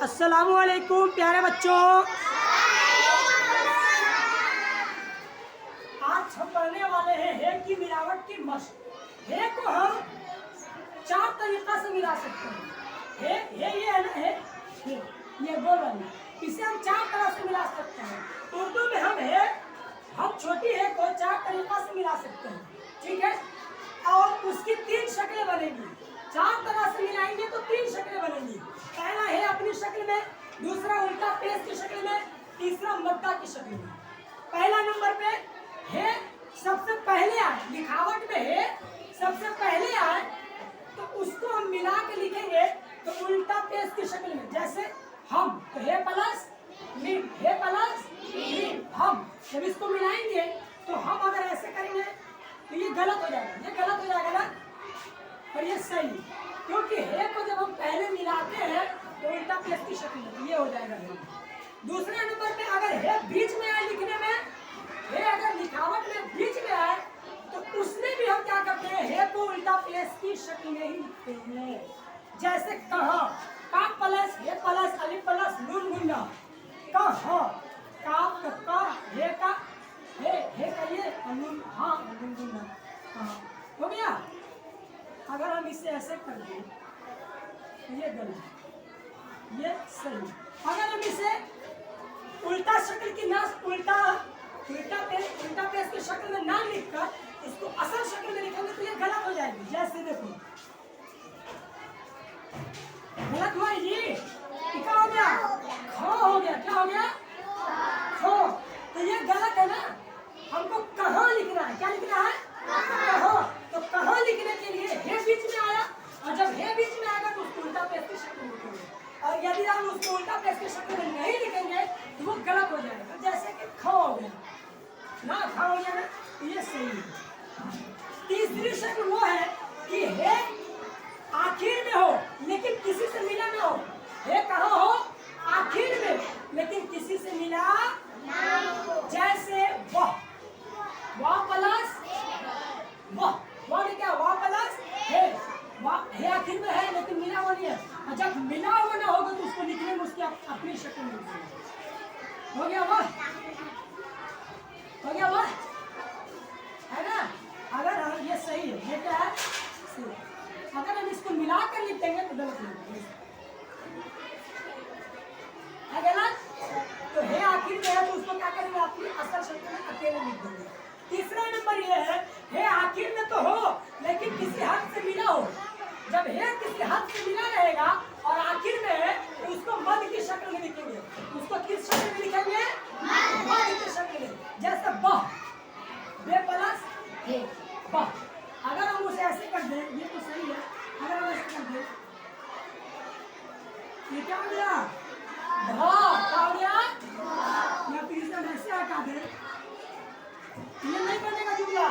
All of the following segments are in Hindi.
अस्सलामु अलैकुम प्यारे बच्चों। आज हम पढ़ने वाले हैं हे की मिलावट की मशक। हे को हम चार तरीका से मिला सकते हैं। हे ये है ना, हे ये गोल वाली, इसे हम चार तरह से मिला सकते हैं। उर्दू में हम छोटी है को चार तरीका से मिला सकते हैं, ठीक है। और उसकी तीन शक्लें बनेगी। चार तरह से मिलाएंगे तो तीन शक्लें बनेंगी। पहला है अपनी शक्ल में, दूसरा उल्टा पेश की शक्ल में, तीसरा मद्दा की शक्ल में। पहला नंबर पे है सबसे पहले आए, लिखावट में है सबसे पहले आए तो उसको हम मिला के लिखेंगे तो उल्टा पेश की शक्ल में। जैसे हम तो हे प्लस मीम, हे प्लस मीम हम। जब इसको मिलाएंगे तो हम अगर ऐसे करेंगे तो ये गलत हो जाएगा, ये गलत हो जाएगा ना, और ये सही, क्योंकि हे को जब हम पहले मिलाते हैं तो उल्टा पेश की शक्ल में, ये हो जाएगा हे। दूसरे नंबर पे अगर हे बीच में आए लिखने में, हे अगर लिखावट में बीच में आए तो उसमें भी हम क्या करते हैं, हे को उल्टा पेश की शक्ल में ही लिखते हैं। जैसे कहा, का प्लस हे प्लस अलिफ प्लस नून गुन्ना, कहा, काफ का का, हे का हे का ये नून, हाँ नून गुन्ना, कहा हो गया। अगर हम इसे ऐसे कर दें तो ये गलत, ये सही। अगर हम इसे उल्टा शक्ल की ना, उल्टा पेश की शक्ल में ना लिखकर इसको असल शक्ल में लिखेंगे तो ये गलत हो जाएगी। जैसे देखो गलत हुआ ये, क्या हो गया, खो हो गया, क्या हो गया, खो। तो ये गलत है ना, हमको कहाँ लिखना है, क्या लिखना है, कहाँ। तो कहाँ लिखने के लिए हे बीच में आया, और जब हे बीच में आएगा तो उसको उल्टा पेश की शक्ल में लिखेंगे। और यदि हम उसको उल्टा पेश की शक्ल में नहीं लिखेंगे तो वो गलत हो जाएगा। जैसे कि खो हो गया ना, खा हो गया ना, तो ये सही है। तीसरी शक्ल वो है कि हे आखिर में हो लेकिन किसी से मिला ना हो। हे कहाँ हो, आखिर में, लेकिन किसी से मिला ना हो। जैसे वाह, वाह प्लस वाह, वाह में क्या, वाह प्लस हे, वाह हे आखिर में है लेकिन मिला हुआ नहीं है। और जब मिला हुआ ना होगा तो उसको लिखने में उसकी अपनी शक्ल मिलती हो गया वाह, हो गया वाह, है ना। अगर हम ये सही है, ये क्या है, सही। अगर हम इसको मिला कर लिख देंगे तो गलत लिखेंगे, है गलत। तो हे आखिर में है तो उसको क्या करेंगे, अपनी असल शक्ल में अकेले लिख देंगे। तीसरा नंबर ये है, हे आखिर में तो हो लेकिन किसी हद से मिला हो। जब हे किसी हद से मिला रहेगा और आखिर में है तो उसको मध्य की शक्ल में लिखेंगे। उसको किस शक्ल में लिखेंगे, मध्य की शक्ल में। जैसे बह, बे प्लस हे, बह। अगर हम उसे ऐसे कर दें, ये तो सही है, अगर हम ऐसे कर दें ये क्या हो गया, क्या हो गया, या फिर इसे ऐसे हटा दें, ये नहीं बनेगा जुमला,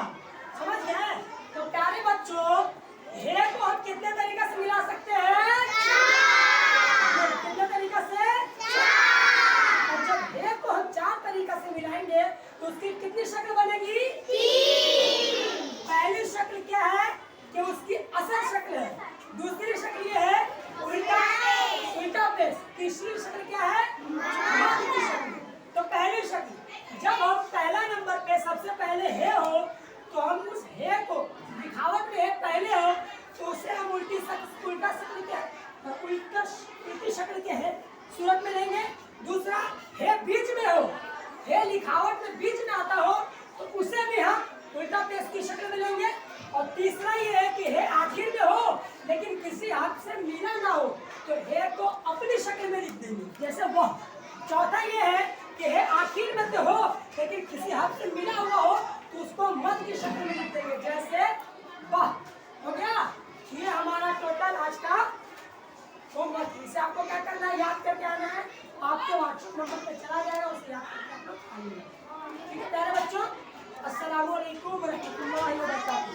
समझ गए। तो प्यारे बच्चों, हे को हम कितने तरीके से मिला सकते हैं, कितने तरीके से, और जब हे को हम चार तरीके से मिलाएंगे तो उसकी कितनी शक्ल बनेगी, पहली शक्ल क्या है कि उसकी असल शक्ल है, दूसरी शक्ल ये है उल्टा पेश, तीसरी शक्ल क्या है, मध्य की शक्ल। तो पहली शक्ल, जब हम पहला नंबर पे सबसे पहले हे हो तो हम उस हे को, लिखावट में हे पहले हो तो उसे हम उल्टा शक्ल क्या है, उल्टी शक्ल के है सूरत में लेंगे। दूसरा हे बीच में हो, हे लिखावट में बीच में आता हो तो उसे भी हम उल्टा पेश की शक्ल में लेंगे। और तीसरा ये है कि हे आखिर में हो लेकिन किसी हद से मिला ना हो तो हे को अपनी शक्ल में लिख देंगे, जैसे वह। चौथा ये है कि हे आखिर में तो हो लेकिन किसी हद से मिला हुआ हो तो उसको मध्य की शक्ल में लिख देंगे, जैसे वाह। हो गया, ये हमारा टोटल आज का होमवर्क। इसे आपको क्या करना है, याद करके आना है, आपके व्हाट्सएप नंबर पे चला जाएगा, उसे याद करके आप लोग आइए। ठीक है प्यारे बच्चों, अस्सलामु अलैकुम व रहमतुल्लाहि व बरकातुहू।